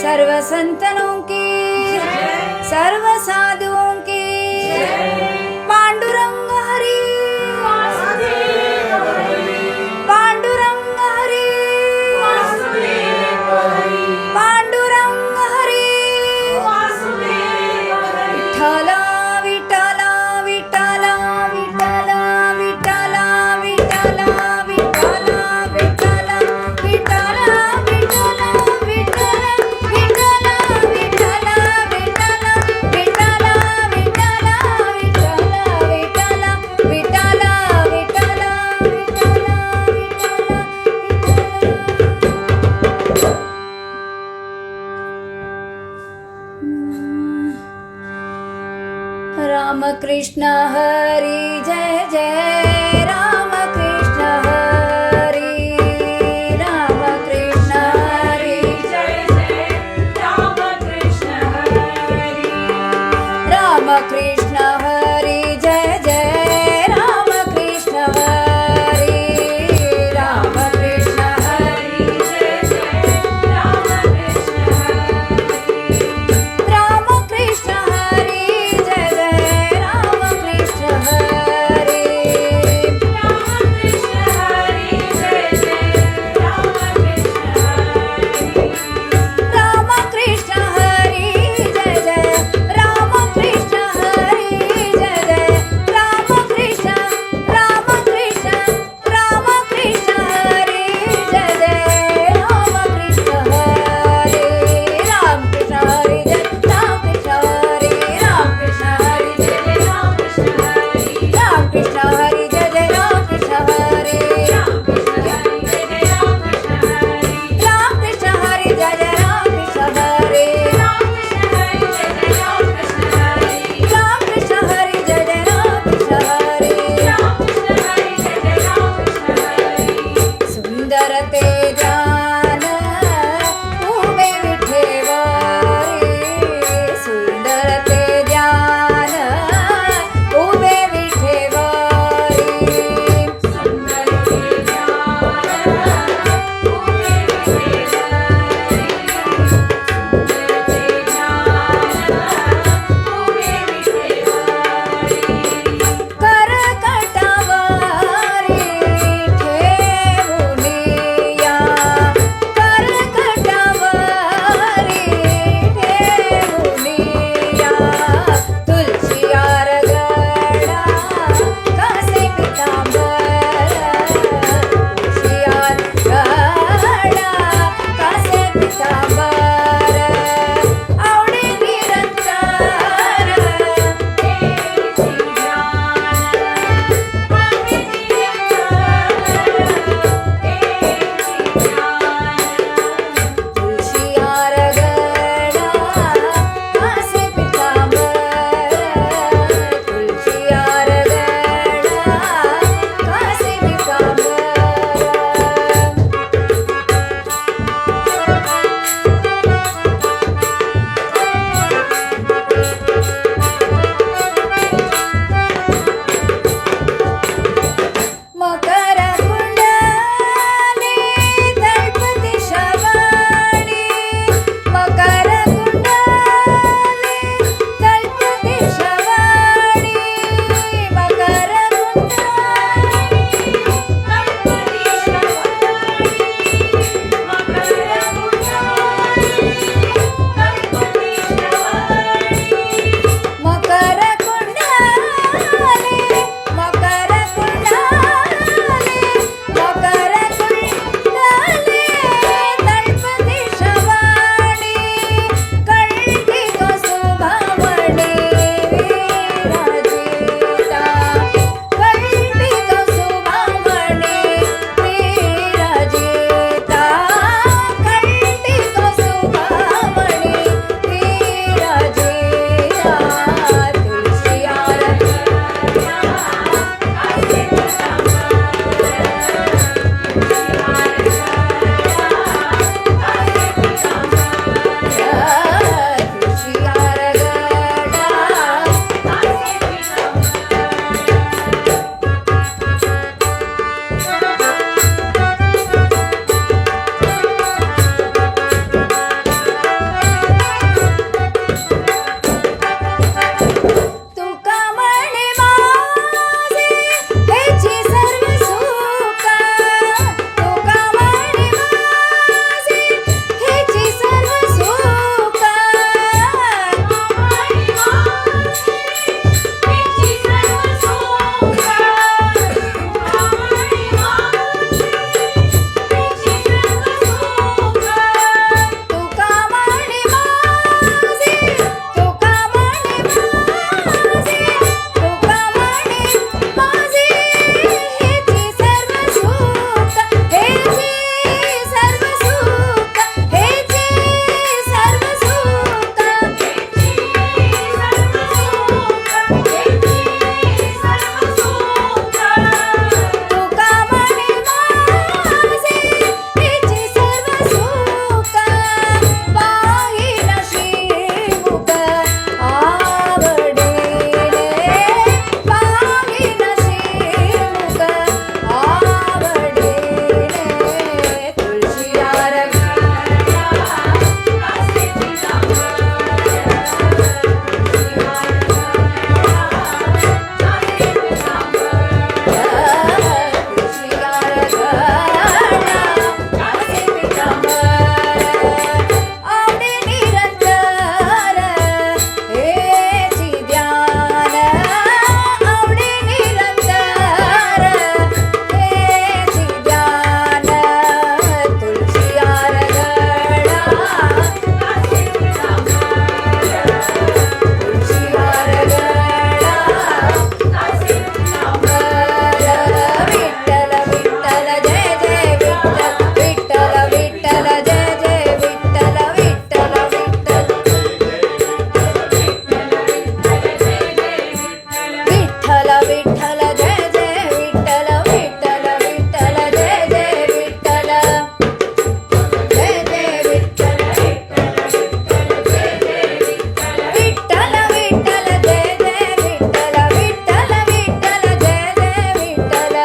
सर्व संतनों की सर्व साधुओं की पांडुरंग हरि पांडुरंग हरि पांडुरंग हरि विठ्ठल विठ्ठल विठ्ठल विठ्ठल विठ्ठल विठ्ठल विठ्ठल विठ्ठल राम कृष्ण हरि जय जय राम कृष्ण हरि राम कृष्ण हरि जय जय राम कृष्ण हरि राम कृष्ण हरि जय जय राम कृष्ण हरि राम कृष्ण हरि जय जय राम कृष्ण हरि राम कृष्ण हरि जय जय राम कृष्ण हरि राम कृष्ण हरि जय जय राम कृष्ण हरि जय जय राम कृष्ण राम कृष्ण राम कृष्ण हरि जय जय राम कृष्ण हरि राम कृष्ण हरि जय राम कृष्ण हरि राम कृष्ण हरि जय जय राम कृष्ण हरि राम कृष्ण हरि जय जय राम कृष्ण हरि राम कृष्ण हरि जय जय राम कृष्ण हरि राम कृष्ण हरि जय जय राम कृष्ण हरि राम कृष्ण हरि जय जय राम कृष्ण हरि राम कृष्ण हरि जय जय राम कृष्ण हरि राम कृष्ण हरि जय जय राम कृष्ण हरि सुंदर ते ध्यान उभे विठेवरी सुंदर ते ध्यान उभे विठेवरी सुंदर ते ध्यान उभे विठेवरी सुंदर ते ध्यान उभे विठेवरी विठ्ठल जय जय विठ्ठल विठ्ठल विठ्ठल जय जय विठ्ठल जय जय विठ्ठल विठ्ठल विठ्ठल जय जय विठ्ठल विठ्ठल विठ्ठल जय जय Vitthal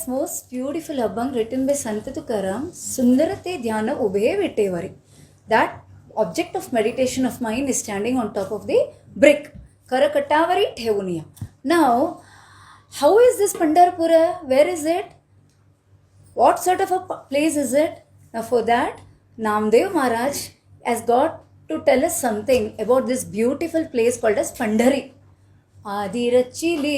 most beautiful abhang written by Sant Tukaram, Sundarate Dhyana Ubhe Vittevari. That object of meditation of mine is standing on top of the brick. Karakatavari Thevuniya. Now, how is this Pandharpura? Where is it? What sort of a place is it? Now for that, Namdev Maharaj has got to tell us something about this beautiful place called as Pandhari. Adirachili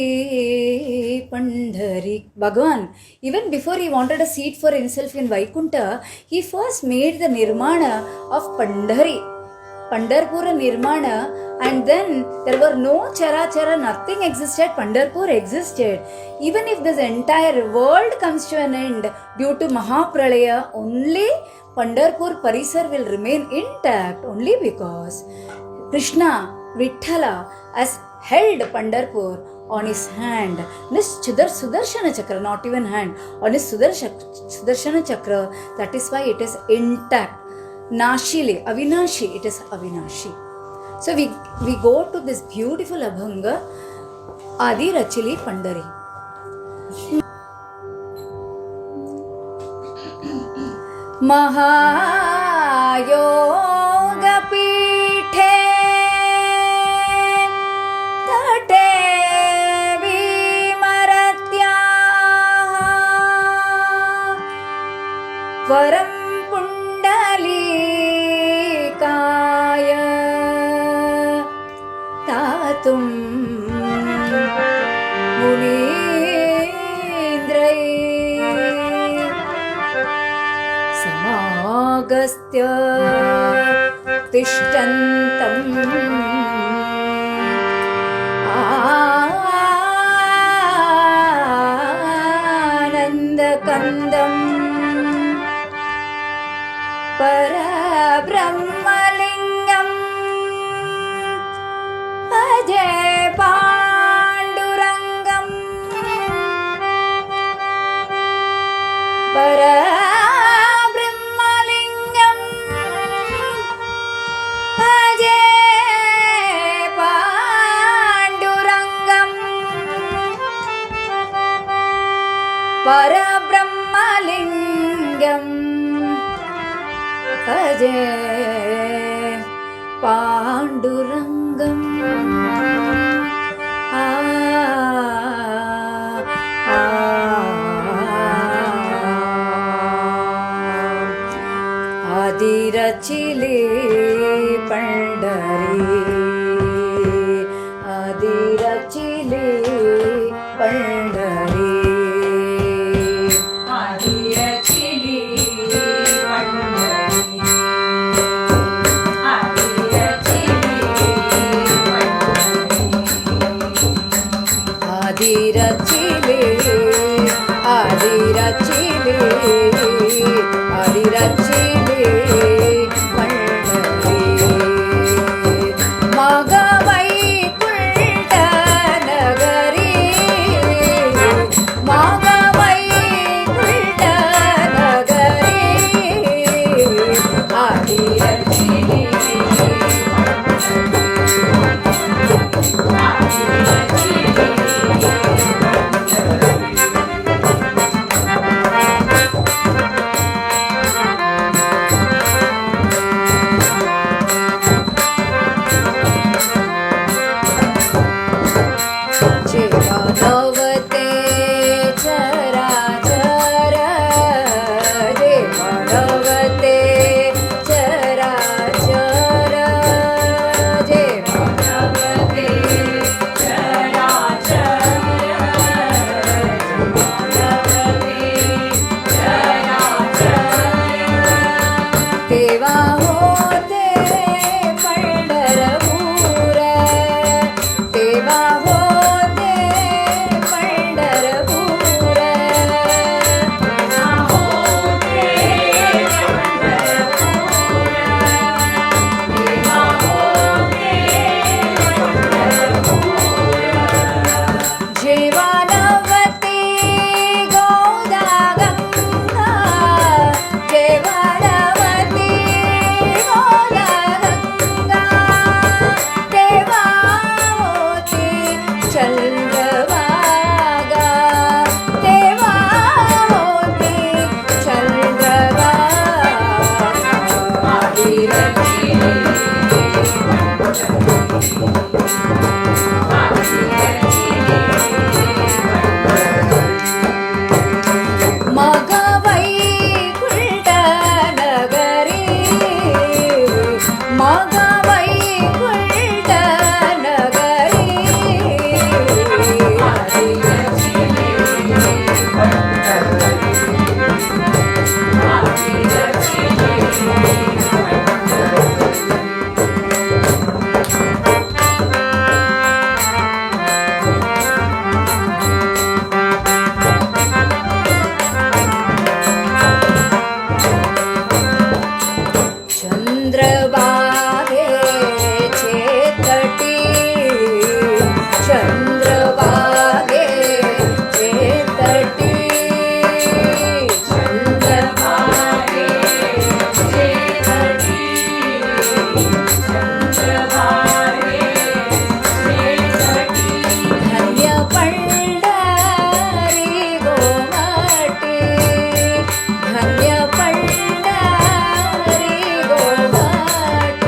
Pandhari. Bhagavan, even before he wanted a seat for himself in Vaikunta, he first made the Nirmana of Pandhari. Pandharpura Nirmana, and then there were no Charachara, nothing existed, Pandharpur existed. Even if this entire world comes to an end due to Mahapralaya, only Pandharpur Parisar will remain intact only because Krishna, Vithala has held Pandharpur on his hand, this Sudarshana Chakra, not even hand, on his Sudarshana Chakra, that is why it is intact. Nashile, Avinashi, it is Avinashi. So we go to this beautiful Abhanga, Adi Rachili Pandari. Mahayoga Pithe Tate Vimaratya Varam Pundalikaya Tatum Munindrai Samagastya Tishtantam Anandakandam Parabrahmalingam Ajay Pandurangam Parabrahmalingam Ajay Pandurangam Parabrahmalingam Ajay Pandurangam Adirachili Pandari Adirachili Pandari Adirachili Adirachili Adirachili Pandari मग वैकुंठ नगरी, मग वैकुंठ नगरी, चंद्रभागेचे तटी, चंद्रभागेचे तटी, चंद्रभागेचे तटी, चंद्रभागेचे तटी, धन्य पंढरी गोमटी, धन्य पंढरी गोमटी,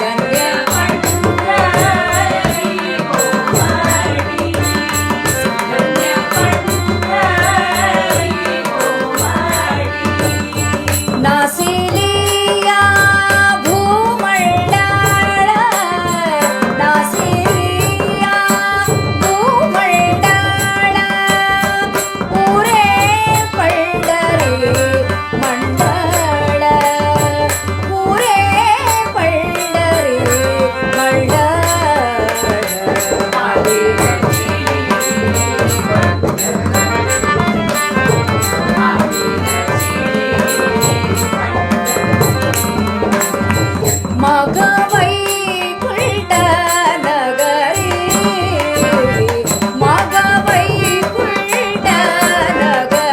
धन्य पंढरी गोमटी, धन्य पंढरी गोमटी, नासिलिया भूमंडळ, नासिलिया भूमंडळ, पुरे पंढरी मंडळ, पुरे पंढरी मंडळ, मग वैकुंठ नगरी, मग वैकुंठ नगरी,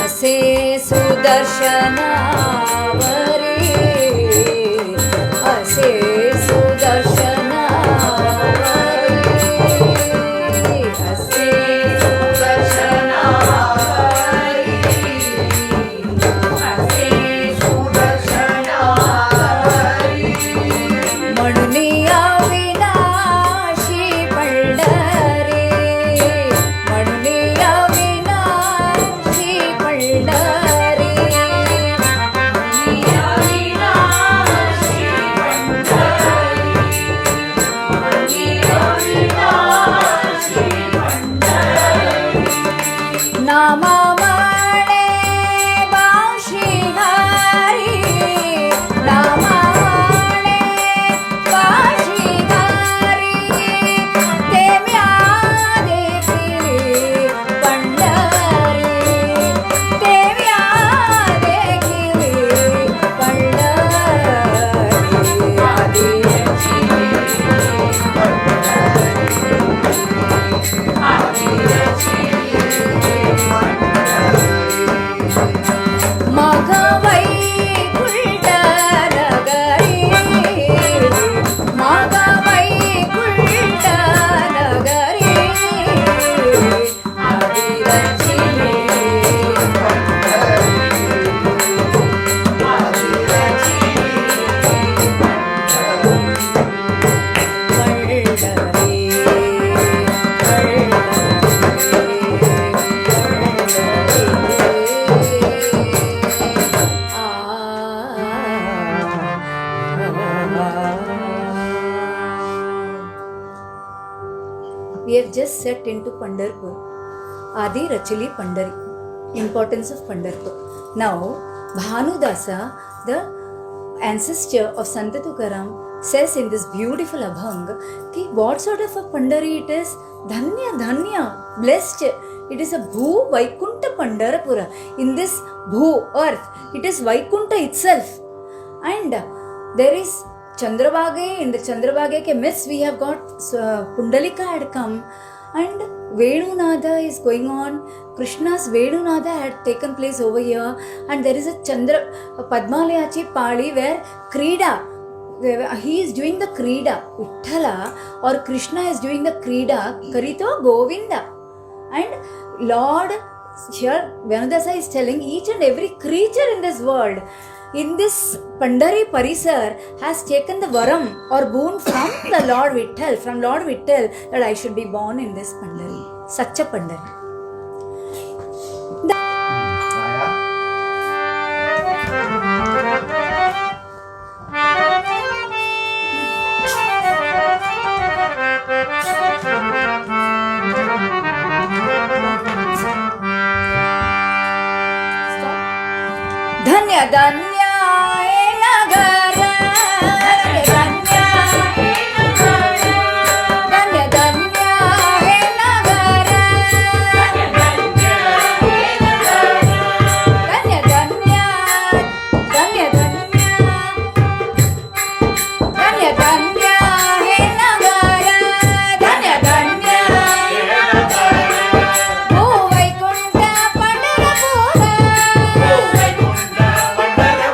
असे सुदर्शनावरी, असे सुदर्शनावरी, असे सुदर्शनावरी, असे सुदर्शनावरी, म्हणून अविनाशी पंढरी, म्हणून अविनाशी पंढरी, नामा माणे बाशिंगारी, नामा माणे बाशिंगारी, ते म्या देखिली पंढरी, ते म्या देखिली पंढरी, मग वैकुंठ नगरी, मग वैकुंठ नगरी, आदिरचिली We have just set into Pandharpur. Adi Rachili Pandari. Importance of Pandharpur. Now, Bhanudasa, the ancestor of Santa Tukaram, says in this beautiful abhang ki what sort of a Pandari it is? Dhanya, Dhanya, blessed. It is a Bhu Vaikunta Pandharpura. In this Bhu, earth, it is Vaikunta itself. And there is Chandrabhage. In the Chandrabhage ke midst we have got Pundalika had come, And Venunada is going on. Krishna's Venunada had taken place over here, and there is a Padmalayachi Pali where Krida, he is doing the Krida. Vitthala or Krishna is doing the Krida, Karito Govinda. And Lord, here Venudasa is telling each and every creature in this world, in this Pandari Parisar, has taken the varam or boon from the Lord Vittal, from Lord Vittal, that I should be born in this Pandari, such a Pandari. धन्य धन्य हे नगर, धन्य धन्य हे नगर, धन्य धन्य, धन्य धन्य, धन्य धन्य हे नगर, धन्य धन्य भूवैकुंठ पंढरपूर, भूवैकुंठ पंढरपूर,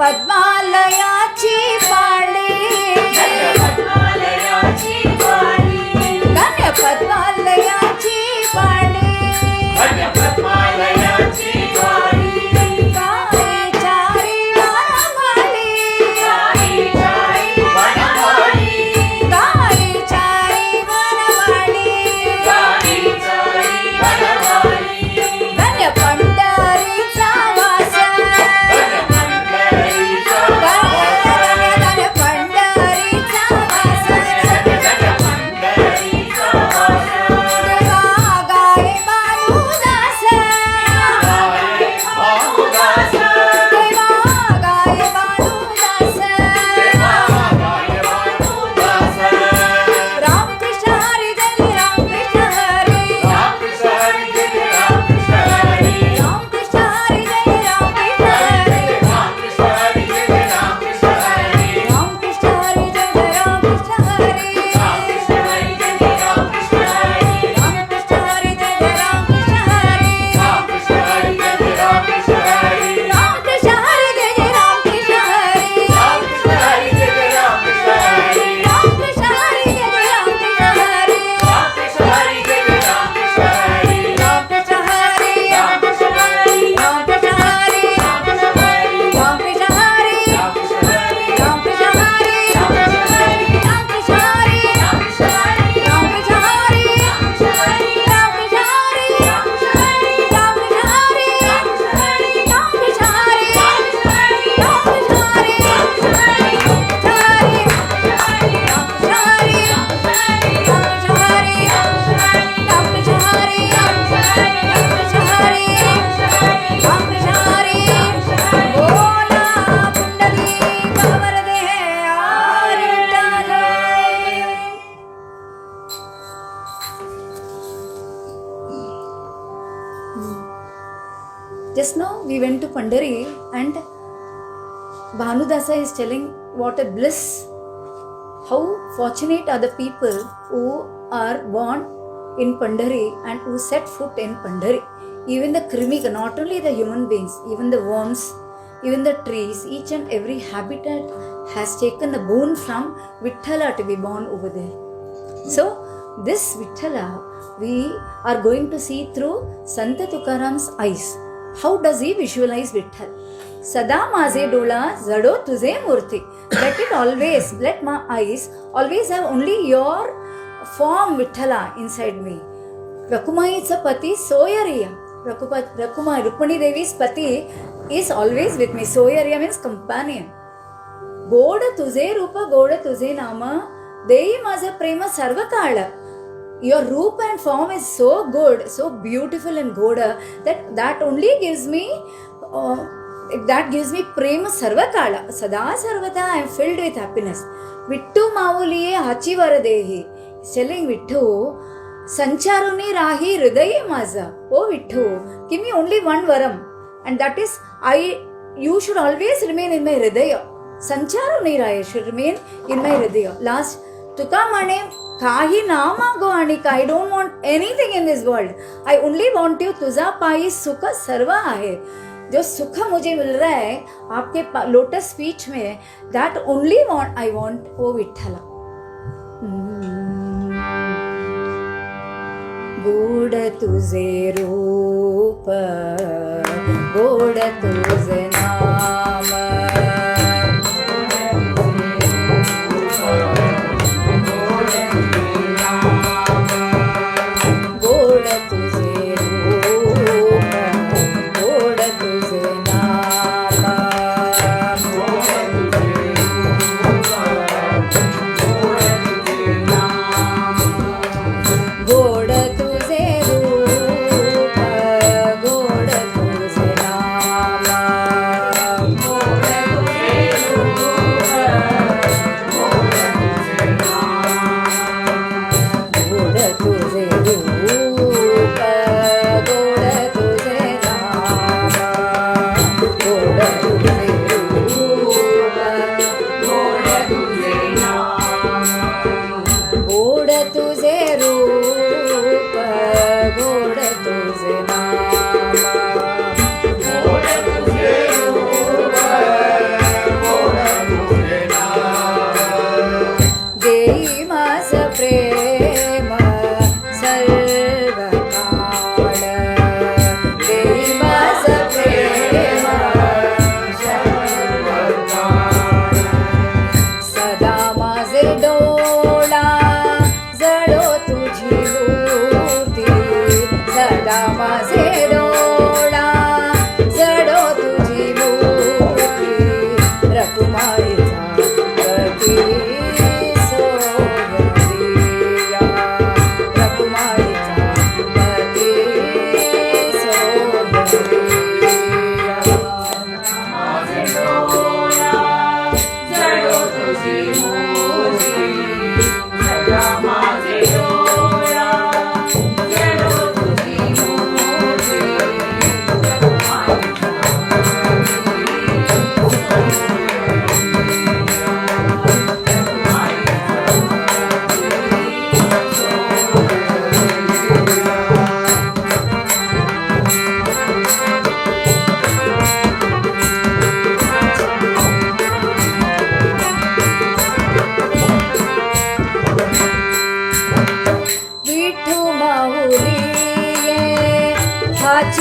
पद्मालयाची पाळी धन्य पद्मालयाची पाळी Just now we went to Pandari and Bhanudasa is telling what a bliss, how fortunate are the people who are born in Pandari and who set foot in Pandari. Even the Krimika, not only the human beings, even the worms, even the trees, each and every habitat has taken the boon from Vithala to be born over there. So this Vithala we are going to see through Santa Tukaram's eyes. How does he visualize Vitthal? Sada माझे डोळा जडो तुझे मूर्ती. Let it always, let my eyes always have only your form Vithala inside me. Rakumai's pati Soyariya. Rakumai, Rukmani Devi's pati is always with me. Soyariya means companion. गोड तुझे रूप गोड तुझे नाम देई माझे प्रेम सर्वकाळ. Your roop and form is so good, so beautiful and goda that only gives me prema sarvakala. Sada sarvata I am filled with happiness. Vittu mavuliye hachi varadehi. Telling Vittu, sancharuni rahi hridaye maza. Oh Vittu, give me only one varam, and that is you should always remain in my hridaya. Sancharuni rahi should remain in my hridaya. Last, Tukamane. काही ना मागो आणिक. I don't want anything in this world. I only want you. तुझा पायी सुख सर्व आहे. जो सुख मुझे मिल रहा है आपके लोटस स्पीच में, that only want I want, ओ विठ्ठला. गोड तुझे रूप गोड तुझे नाम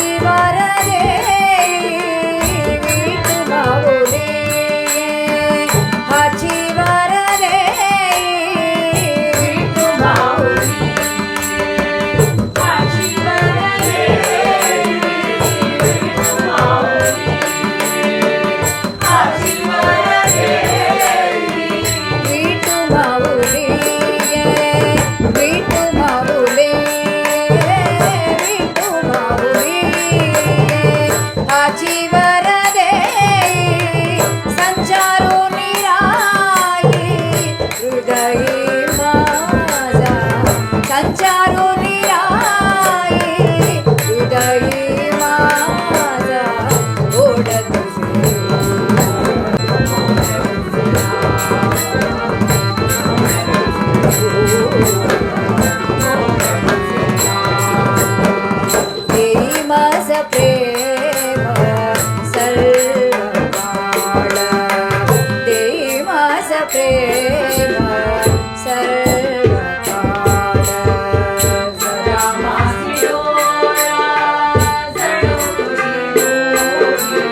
हाची वरदे विठू माऊली हाची वरदे विठू माऊली हाची वरदे विठू माऊली हाची वरदे विठू माऊली विठू माऊली विठू माऊली हाची वरदे संचारून राई हृदयी माझा संचारून राई हृदयी माझा ओढत देई माझ प्रेम सर्व काळ देई माझ प्रेम सर्व काळ जरा माझी डोळा जळू तुझी डोळी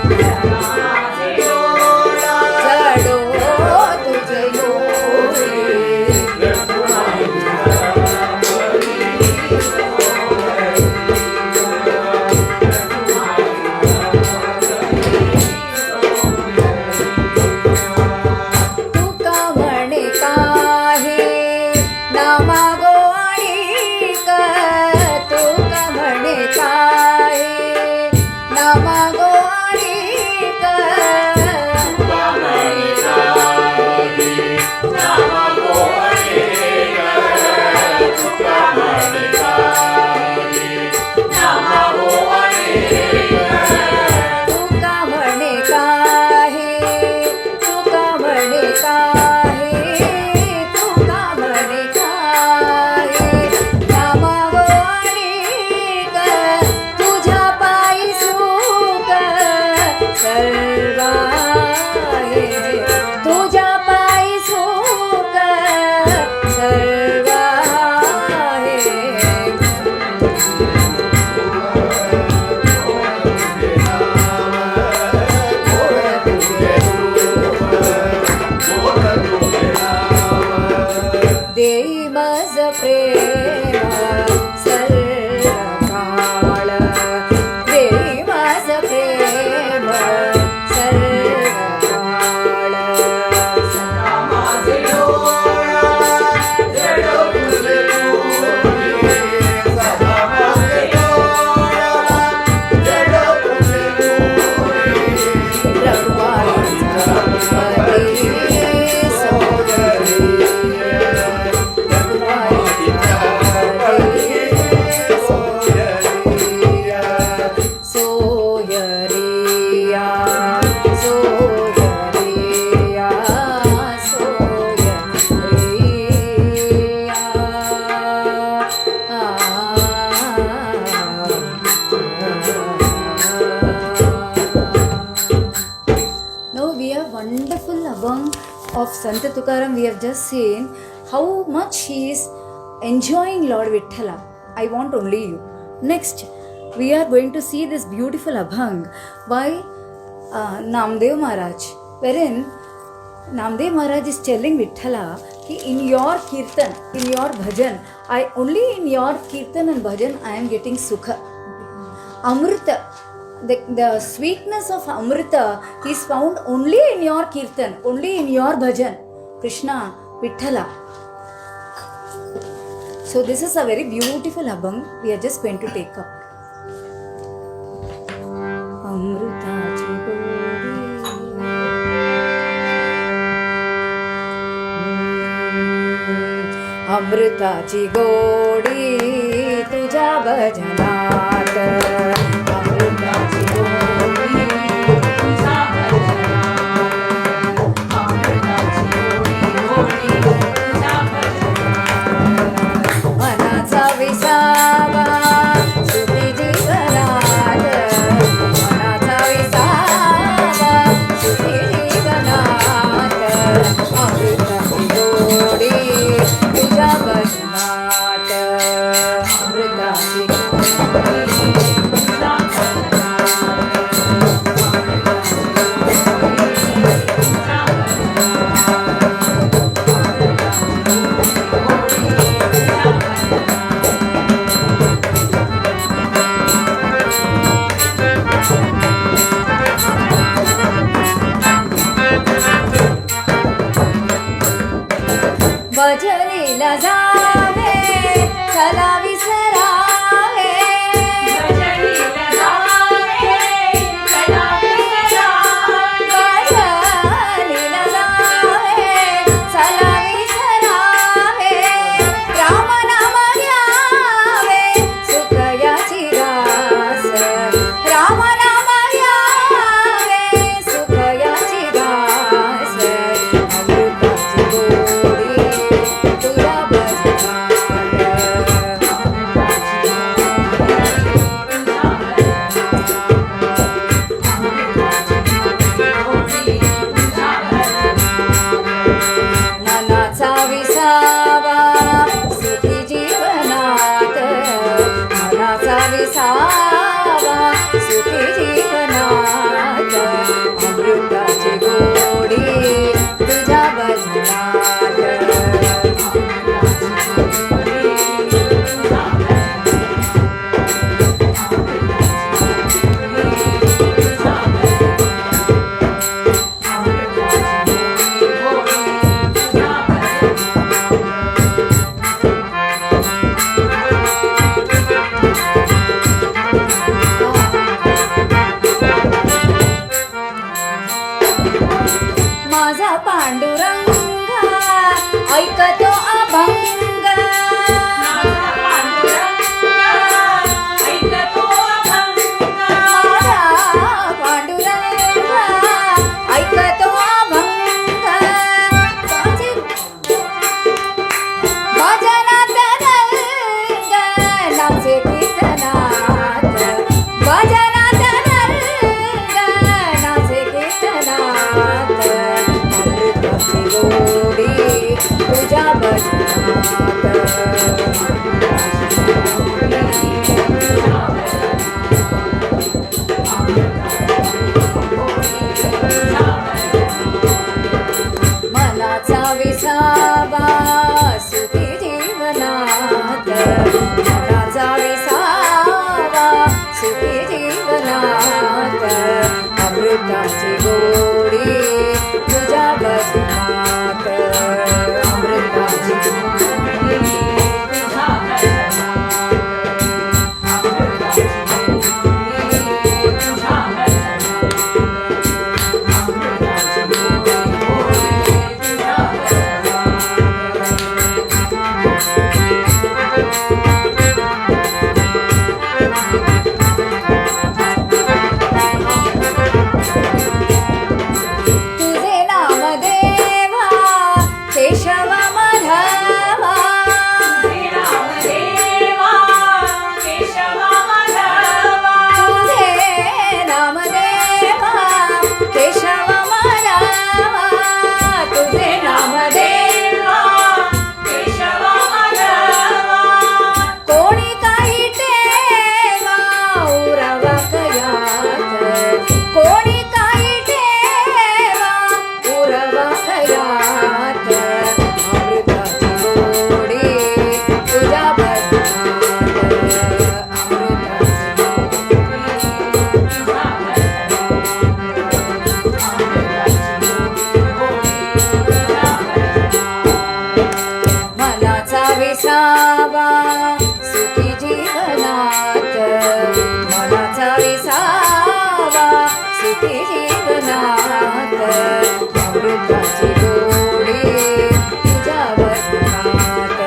जरा माझी डोळा जळू तुझी डोळी तुका म्हणे काहे नामा गोवाळीक तुका म्हणे काहे नामा गोवाळीक तुका म्हणे काहे नामा गोवाळीक तुका म्हणे काहे नामा गोवाळीक तुका म्हणे काहे तुका म्हणे काहे तुका म्हणे काहे नामा गोवाळीक तुझ्या पायी सुख सर्व आहे तुझ्या पायी सुख सर्व आहे देई माझ प्रेम सर्व काळ देई माझ प्रेम सर्व काळ सदा माझे डोळा जळू तुझी डोळी सदा माझे डोळा जळू तुझी डोळी रघुवाईचा हरी सोयरी सोयरिया सोयरिया सोयरिया Now we have wonderful abhang of Sant Tukaram. We have just seen how much he is enjoying Lord Vithala. I want only you. Next, we are going to see this beautiful abhang by Namdev Maharaj, wherein Namdev Maharaj is telling Vithala कि in your kirtan, in your bhajan, only in your kirtan and bhajan I am getting sukha. Amrita, the sweetness of Amrita is found only in your kirtan, only in your bhajan. Krishna, Vithala. So this is a very beautiful abhang we are just going to take up. Amritachi अमृताची गोडी तुझ्या भजनात अमृताची गोडी तुझ्या भजनात अमृताची गोडी तुझ्या भजनात मनाचा विसावा सुखी जीवनात मनाचा विसावा सुखी जीवनात अमृताची गोडी तुझ्या भजनात अमृताची भजनीला जावे चला विसरावे भजनीला जावे चला विसरावे भजनीला जावे चला विसरावे राम नाम घ्यावे सुख याची रास राम नाम घ्यावे सुख याची रास अमृताची गोडी तुझ्या मनाचा विसावा सुखी जीवनात मनाचा विसावा सुखी जीवनात अमृताची गोडी तुझ्या भजनात माझा पांडुरंग ऐकतो अभंग माझा पांडुरंग ऐकतो अभंग भजनात रंग नाचे कीर्तनात भजनात रंग नाचे कीर्तनात अमृताची गोडी तुझ्या भजनात मनाचा विसावा सुखी जीवनात मनाचा विसावा सुखी जीवनात अमृताची गोडी तुझ्या भजनात अमृताची तुझे नाम देवा केशव माधवा तुझे नाम देवा केशव माधवा तुझे नाम देवा कोणी काही ठेवा उरवा कयात कोणी काही ठेवा उरवा कयात अमृताची गोडी तुझ्या भजनात मनाचा विसावा सुखी जीवनात मनाचा विसावा सुखी जीवनात अमृताची गोडी तुझ्या भजनात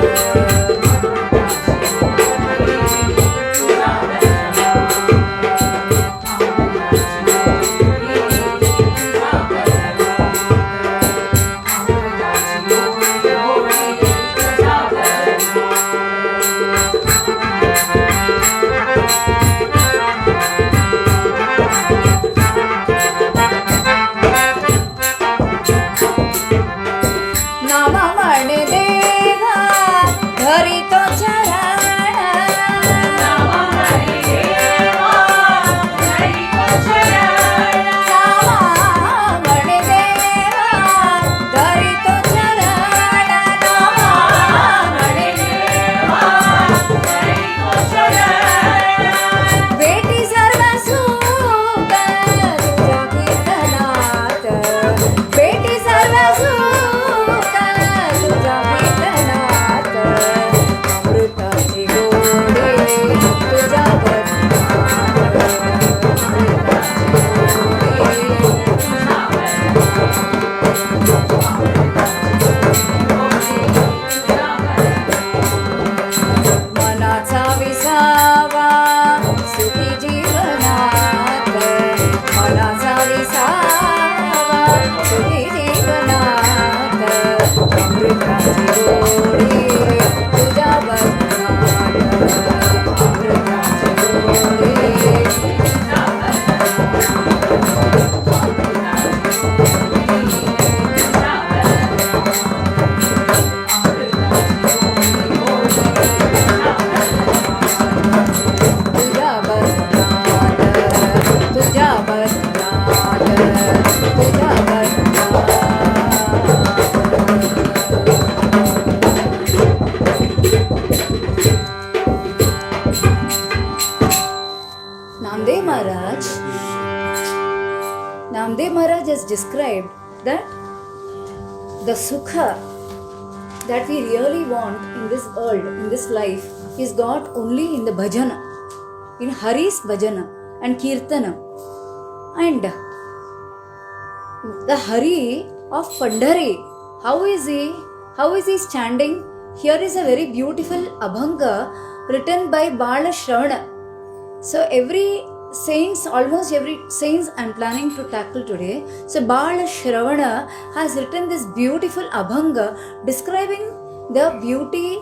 Maharaj has described that the sukha that we really want in this world, in this life, is got only in the bhajana, in Hari's bhajana and kirtana. And the Hari of Pandhari, how is he standing? Here is a very beautiful abhanga written by Bala Shravana. So almost every saints I'm planning to tackle today. So Bala Shravana has written this beautiful abhanga describing the beauty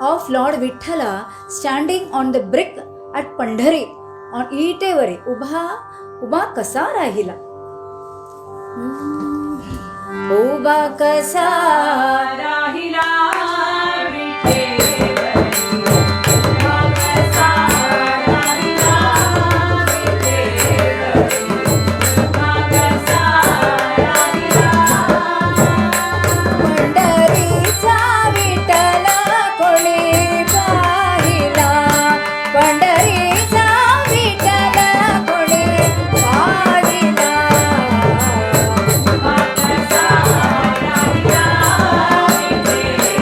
of Lord Vithala standing on the brick at Pandhari, on Itevari, Uba Kasa Rahila. Uba Kasa राहिला विठेवरी मागसा राहिला विठेवरी मागसा राहिला पंढरीचा विठ्ठला कोणी पाहिला पंढरीचा विठ्ठला कोणी पाहिला मागसा राहिला विठेवरी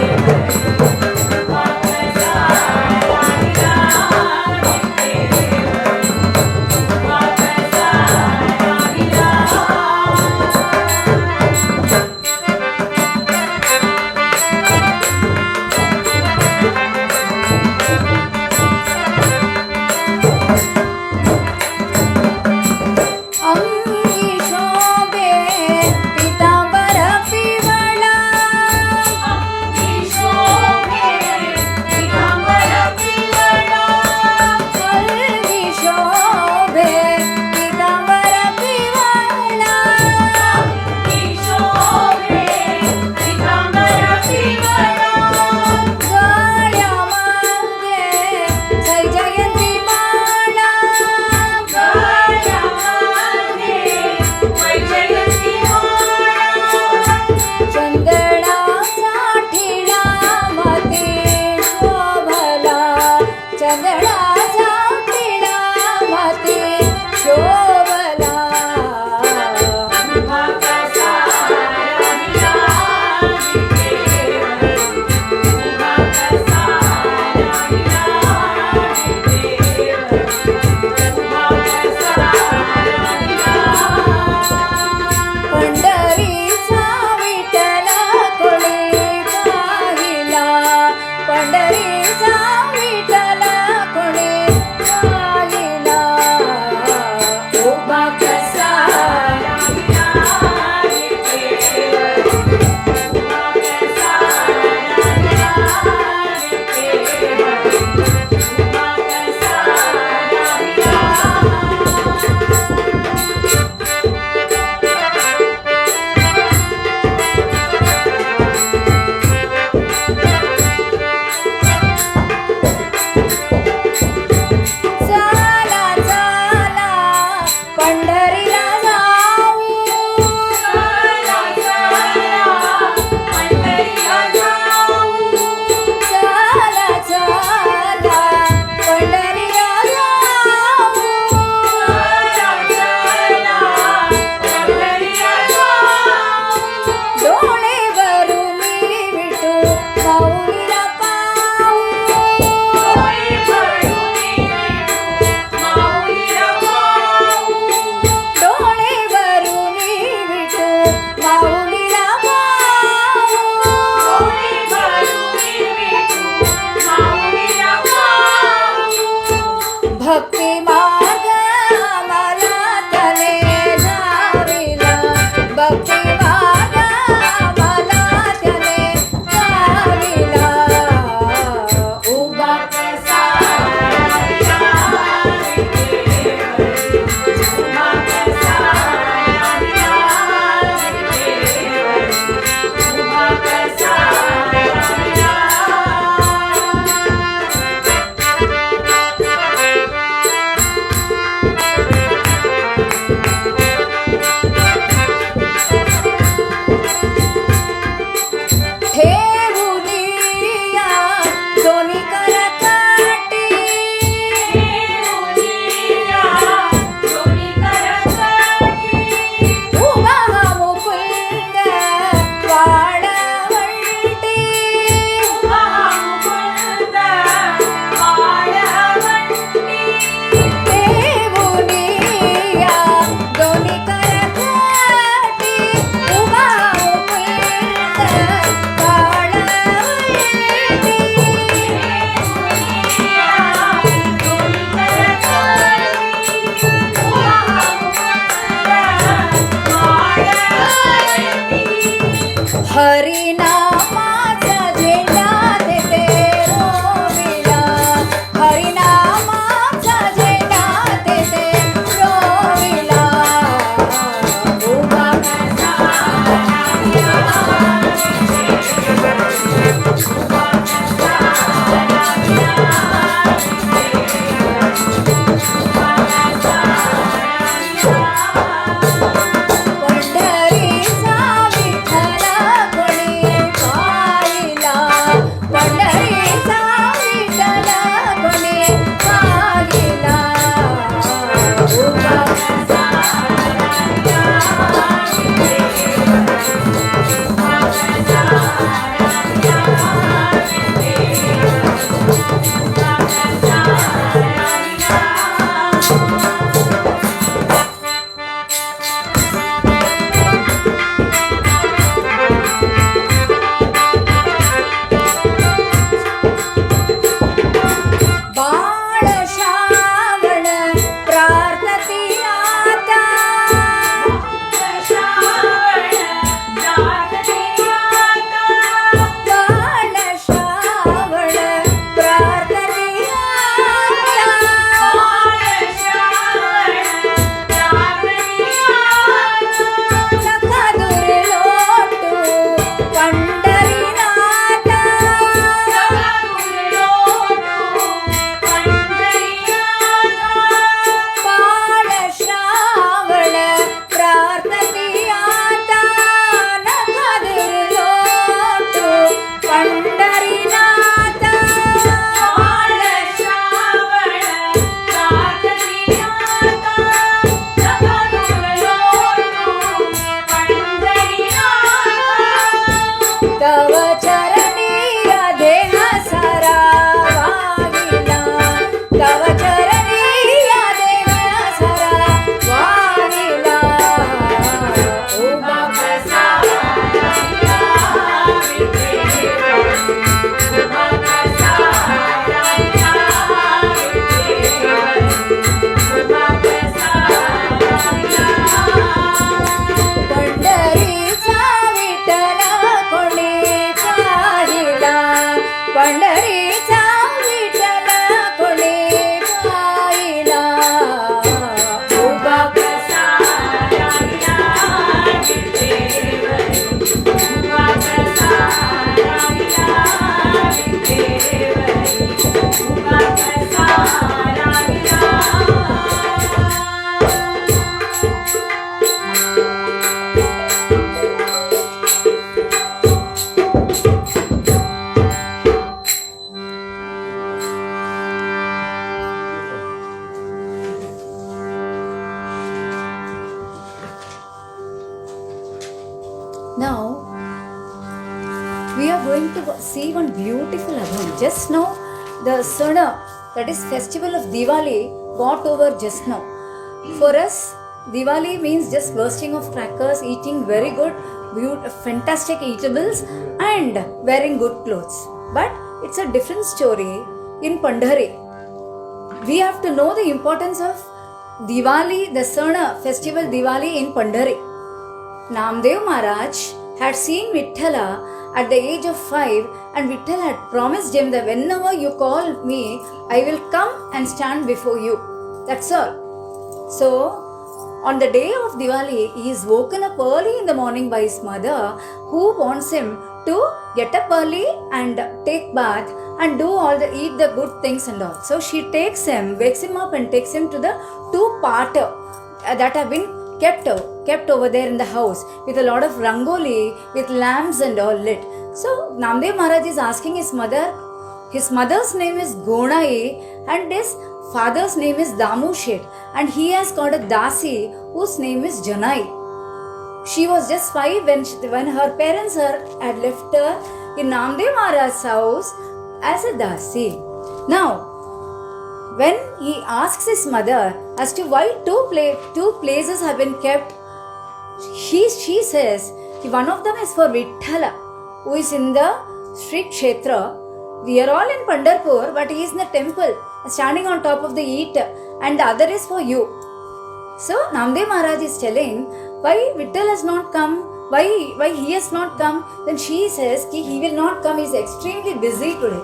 प्रार्थती आता श्रावण प्रार्थते आता बाळ श्रावण प्रार्थती आता नका दुर्लोटू पंढरीनाथ बाळ श्रावण प्रार्थती आता नका दुर्लोटू पंढरीनाथ तव चरणी देह सारा वाहिला तव चरणी देह सारा वाहिला उभा कसा पंढरीचा विठ्ठल कोणी पाहिला पंढरीचा विठ्ठल कोणी पाहिला उभा कसा Now we are going to see one beautiful event. Just now the Sana, that is festival of Diwali, got over just now. For us, Diwali means just bursting of crackers, eating very good, fantastic eatables and wearing good clothes. But it's a different story in Pandhari. We have to know the importance of Diwali, the Sana festival Diwali in Pandhari. Namdev Maharaj had seen Vithala at the age of 5 and Vithala had promised him that whenever you call me, I will come and stand before you. That's all. So, on the day of Diwali, he is woken up early in the morning by his mother who wants him to get up early and take bath and eat the good things and all. So she wakes him up and takes him to the two parter that have been kept over there in the house with a lot of rangoli, with lamps and all lit. So Namdev Maharaj is asking his mother's name is Gonai and his father's name is Damu Shet, and he has got a dasi whose name is Janai. She was just 5 when her parents had left her in Namdev Maharaj's house as a dasi. Now, when he asks his mother as to why two places have been kept, she says one of them is for Vithala, who is in the Sri Kshetra. We are all in Pandharpur, but he is in the temple, standing on top of the eat, and the other is for you. So Namdev Maharaj is telling why Vittal has not come, why he has not come. Then she says he will not come, he is extremely busy today,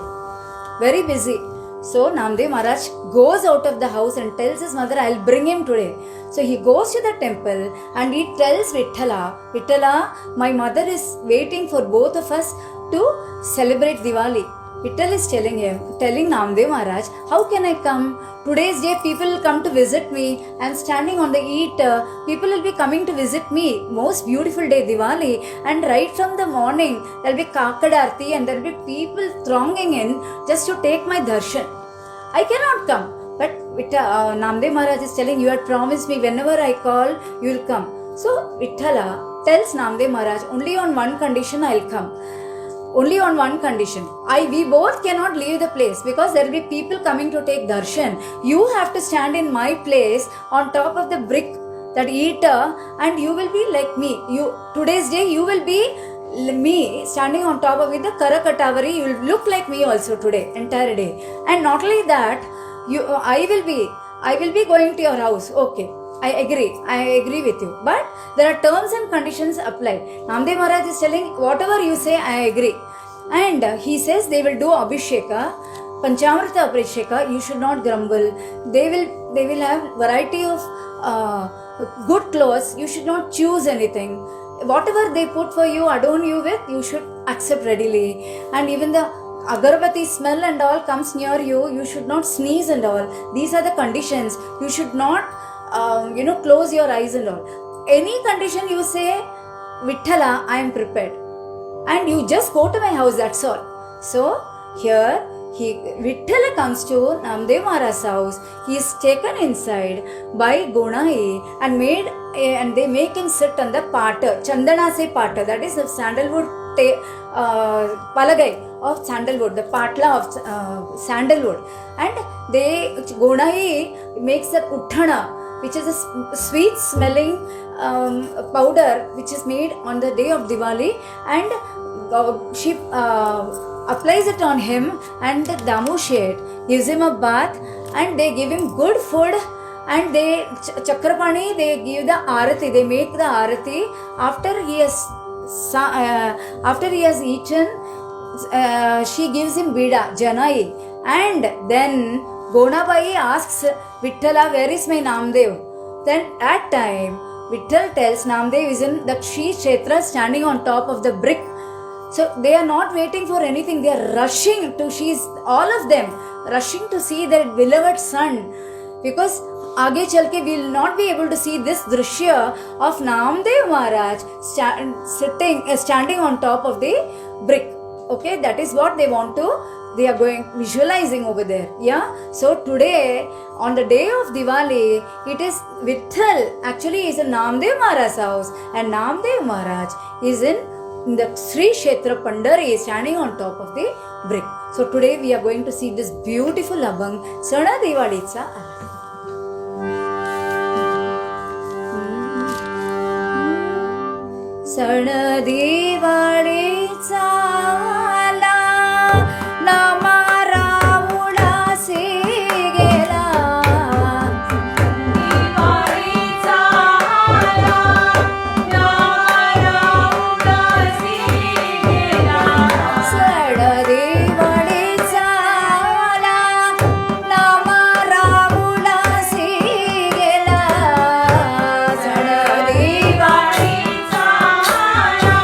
very busy. So Namdev Maharaj goes out of the house and tells his mother, I'll bring him today. So he goes to the temple and he tells Vithala, my mother is waiting for both of us to celebrate Diwali. Vittal is telling Namdev Maharaj, how can I come? Today's day people will come to visit me. I'm standing on the eat. People will be coming to visit me. Most beautiful day, Diwali. And right from the morning, there will be Kakadarti and there will be people thronging in just to take my darshan. I cannot come. But Namdev Maharaj is telling, you had promised me whenever I call, you will come. So Vithala tells Namdev Maharaj, only on one condition I will come. Only on one condition. We both cannot leave the place because there will be people coming to take darshan. You have to stand in my place on top of the brick, that eater, and you will be like me. Today's day you will be me standing on top of it, the Karakatavari. You will look like me also today, entire day. And not only that, I will be going to your house. Okay. I agree with you. But there are terms and conditions applied. Namdev Maharaj is telling, whatever you say, I agree. And he says they will do Abhisheka, Panchamrita Abhisheka, you should not grumble. They will have variety of good clothes, you should not choose anything. Whatever they put for you, adorn you with, you should accept readily. And even the agarbatti smell and all comes near you, you should not sneeze and all. These are the conditions. You should not, close your eyes and all. Any condition you say, Vithala, I am prepared. And you just go to my house, that's all. So, here, Vithala comes to Namdev Maharaj's house. He is taken inside by Gonai and they make him sit on the pata, Chandana se pata, that is the sandalwood palagai of sandalwood, the patla of sandalwood. And Gonai makes that uthana, which is a sweet smelling powder which is made on the day of Diwali, and she applies it on him, and the Damu Sheth gives him a bath, and they give him good food, and they Chakrapani, they give the arati, they make the arati after he has eaten. She gives him bida, janai, and then Gonabai asks Vithala, where is my Namdev? Then at time Vittal tells Namdev is in the Shri Kshetra, standing on top of the brick. So they are not waiting for anything, they are rushing to all of them rushing to see their beloved son, because आगे चल के we will not be able to see this drishya of Namdev Maharaj standing on top of the brick. Okay, that is what they are going visualizing over there. Yeah. So today, on the day of Diwali, it is Vitthal actually is in Namdev Maharaj's house, and Namdev Maharaj is in the Sri Kshetra Pandari, standing on top of the brick. So today we are going to see this beautiful abhang Sana Diwalicha. Sana Diwalicha Nama Ramuna se gela दिवाळीचा आला नारायणासी गेला Sana Diwalicha Nama Ramuna se gela Sana दिवाळीचा आला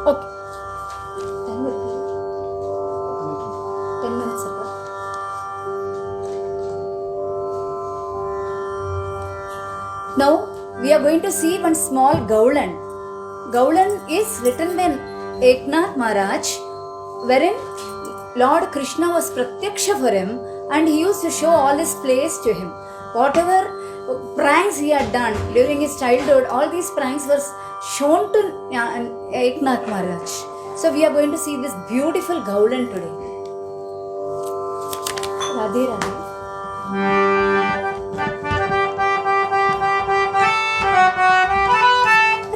okay 10 minutes sir. Now we are going to see one small Gaulan. Gaulan is written by Eknath Maharaj, wherein Lord Krishna was pratyaksha for him and he used to show all his plays to him. Whatever pranks he had done during his childhood, all these pranks were shown to Eknath Maharaj. So we are going to see this beautiful Gaulan today. Radhe Radhe.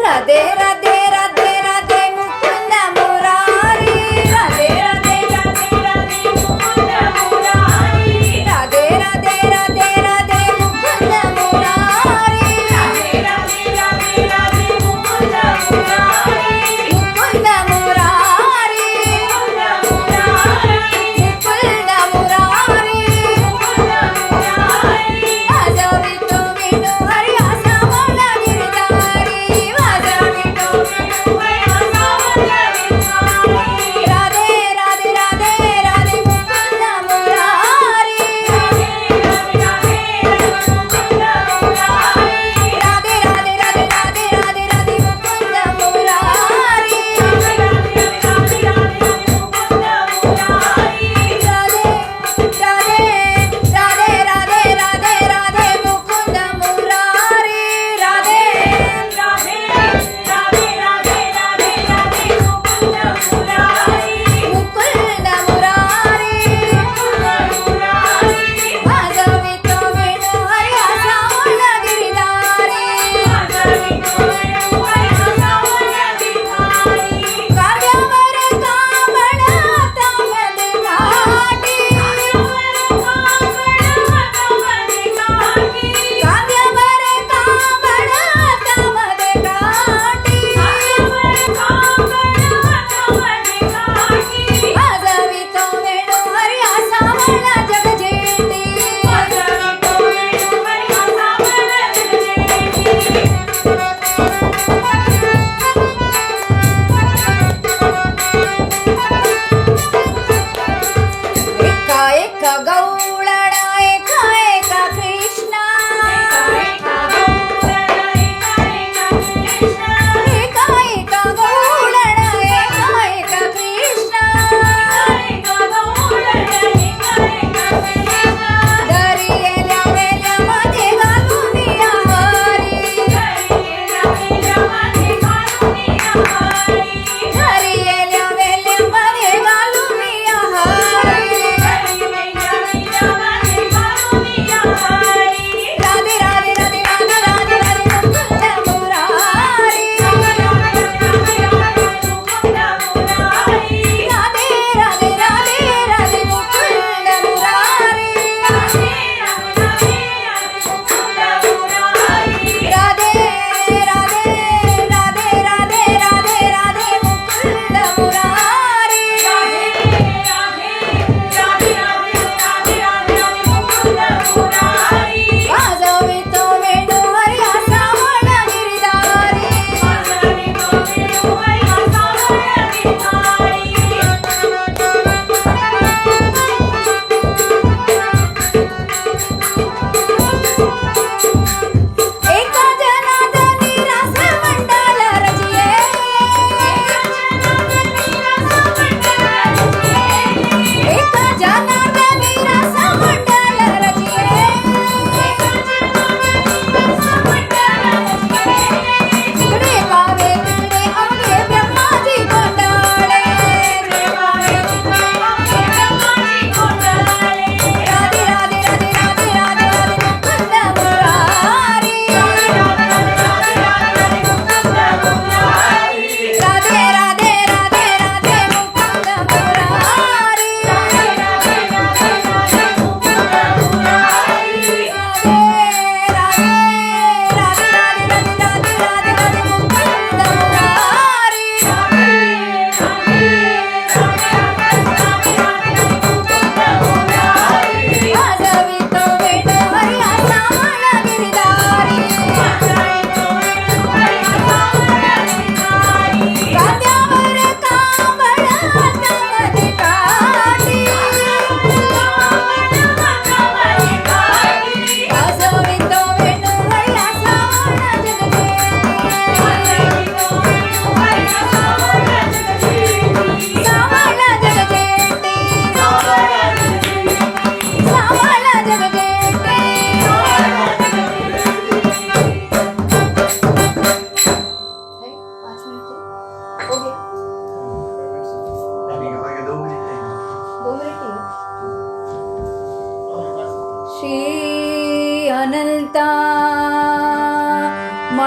Radhe Radhe Radhe Radhe Mukunda Murari. Radhe Radhe Radhe Radhe Mukunda Murari. Radhe Radhe Radhe Radhe Mukunda Murari. Radhe Radhe Radhe Radhe Mukunda Murari. Mukunda Murari. Mukunda Murari. Mukunda Murari. Mukunda Murari. Aja Vito Vino Hari Asa Mala Giridhari. Aja Vito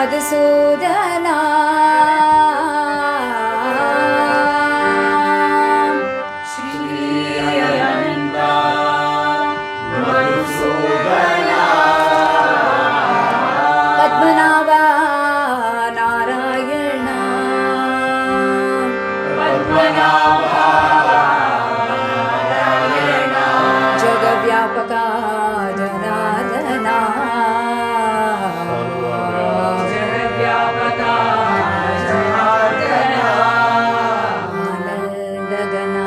मधुसूदना पद्मनाभा नारायण जगव्यापका जनार्दना आनन्दघना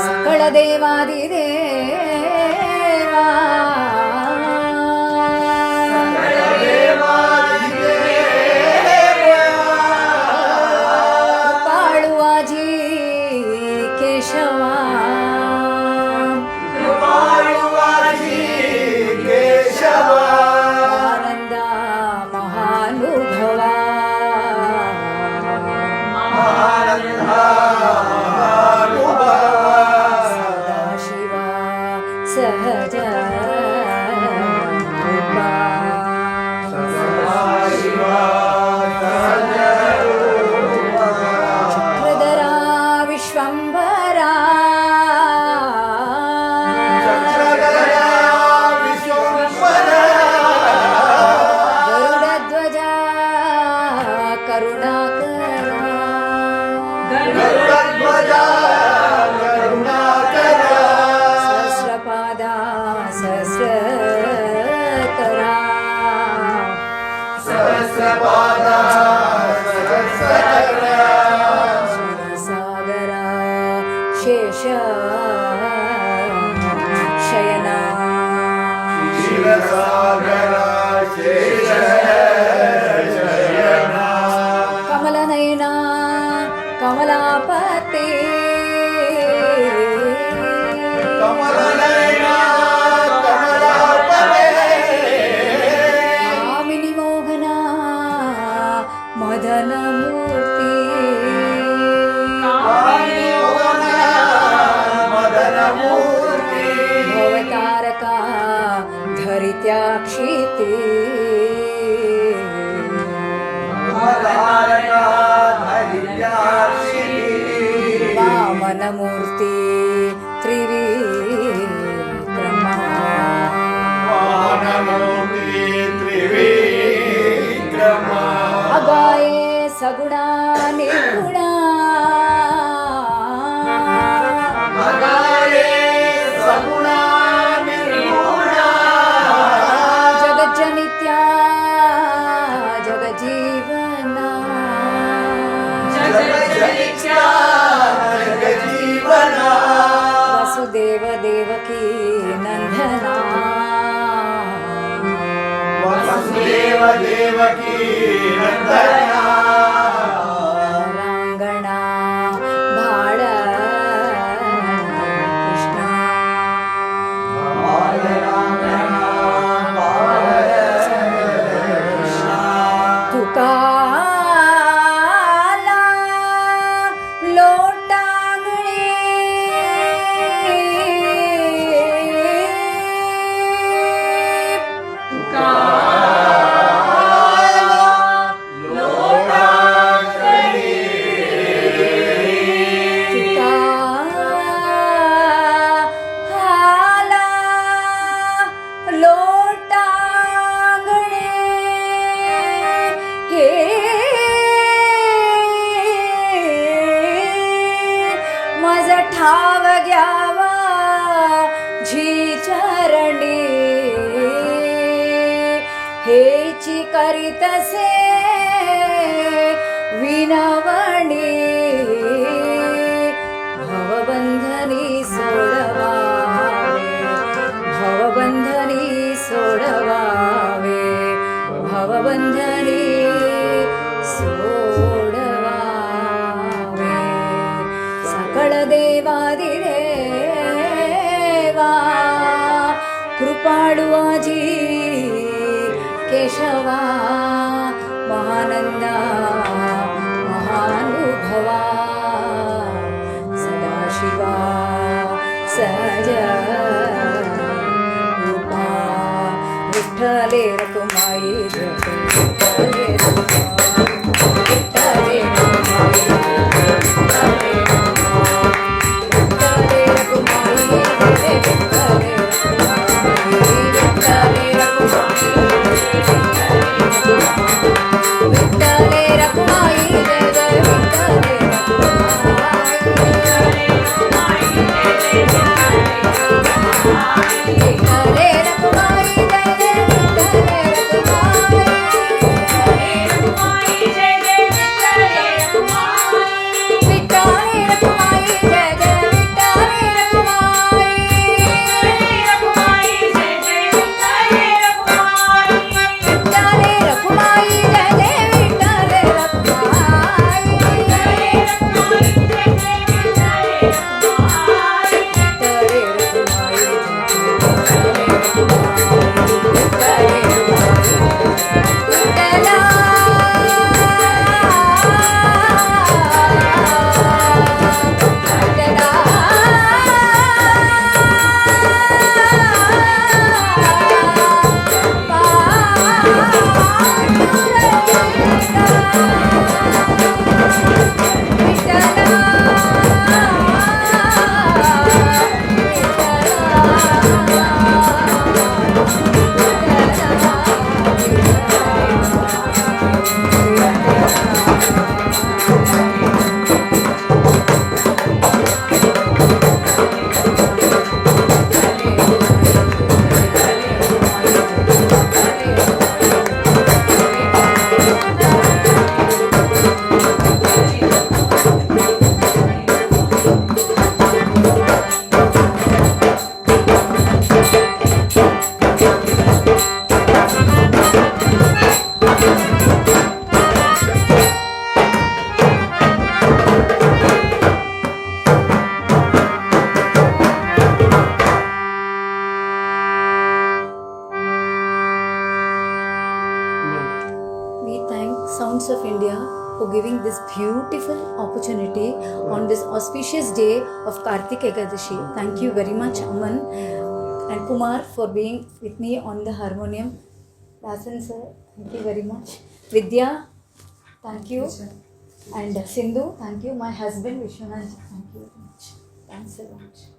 सकळ देवादिदेवा कृपाळुआजी केशवा आनंदा महानुभवा सदाशिवा सहज कृपा चक्रधरा विश्वंभरा गरुडध्वजा करुणाकरा सहस्रपादा सहस्रकरा क्षीरसागरा शेष शयना कमलनयना कमलापते कामिनी मोहना मदनमूर्ति भवतारका धरित्याक्षिते वामनमूर्ति त्रिविक्रमा अगाये सगुणा निर्गुणा जगज्जनित्या जगजीवना वसुदेव देवकी नंदना रांगणा भाड कृष्ण तुकाला लोटांगणे ठाव घ्यावा झी चरणी हेची करीतसे विनवणी भवबंधनी सोडवावे भवबंधनी सोडवावे भवबंधनी सोडवावे सकळ देवादिदेवा कृपाळु आजी केशवा महानंदा महानुभवा शिवा सहज रूपा विठ्ठले रखुमाई जय विठ्ठले विठ्ठले रखुमाई विठ्ठले रखुमाई जय विठ्ठले विठ्ठले रखुमाई जय जय विठ्ठले विठ्ठले रखुमाई जय जय विठ्ठले विठ्ठले रखुमाई जय जय विठ्ठले विठ्ठले रखुमाई जय जय विठ्ठले We thank Sounds of India for giving this beautiful opportunity on this auspicious day of Kartik Ekadashi. Thank you very much, Aman and Kumar, for being with me on the harmonium. Dasan sir, thank you very much. Vidya, thank you. And Sindhu, thank you. My husband Vishwanath, thank you very much. Thanks so much.